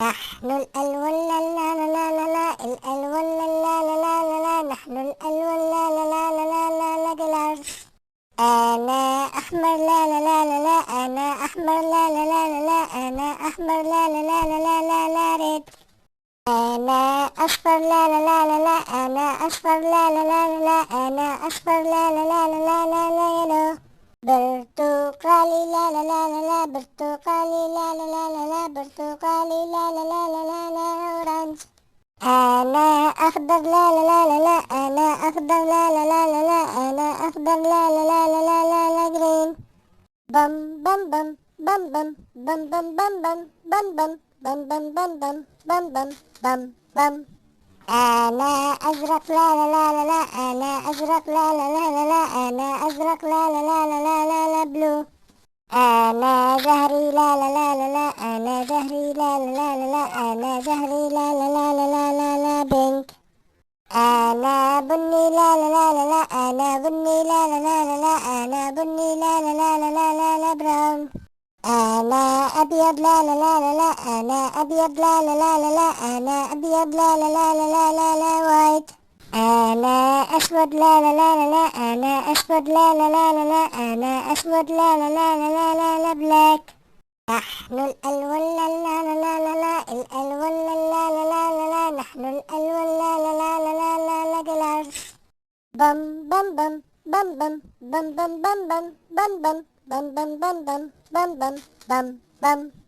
نحن الألوان لا لا لا لا لا لا الألوان لا لا لا لا لا لا نحن الألوان لا لا لا لا لا لا لا جلارس. أنا أحمر لا لا لا لا لا أنا أحمر لا لا لا لا لا أنا أحمر لا لا لا لا لا لا لا ريد. أنا أصفر لا لا لا لا لا أنا أصفر لا لا لا لا لا أنا أصفر لا لا لا لا لا لا لا يلو. برتقالي لا لا لا لا لا برتقالي لا لا لا لا لا برتقالي لا لا لا لا لا لا أورانج. أنا أخضر لا لا لا لا لا أنا أخضر لا لا لا لا لا أنا أخضر لا لا لا لا لا لا لا جرين. بم بم بم بم بم بم بم بم بم بم بم بم بم بم بم بم بم بم. أنا أزرق لا لا لا لا لا أنا أزرق لا لا لا لا لا أنا أزرق لا لا لا لا لا لا لا بلو. أنا زهري لا لا لا لا لا أنا زهري لا لا لا لا لا أنا زهري لا لا لا لا لا لا لا بينك. أنا بني لا لا لا لا لا أنا بني لا لا لا لا لا أنا بني لا لا لا لا لا لا لا براون. أنا أبيض لا لا لا لا لا أنا أبيض لا لا لا لا لا أنا أبيض لا لا لا لا لا لا لا وايت. أنا أسود لا لا لا لا لا أنا أسود لا لا لا لا لا أنا أسود لا لا لا لا لا لا لا بلاك. نحن الألوان لا لا لا لا لا لا الألوان لا لا لا لا لا لا نحن الألوان لا لا لا لا لا لا لا جلارس. بم بم بم بم بم بم بم بم بم بم بم بم بم بم بم بم بم بم بم.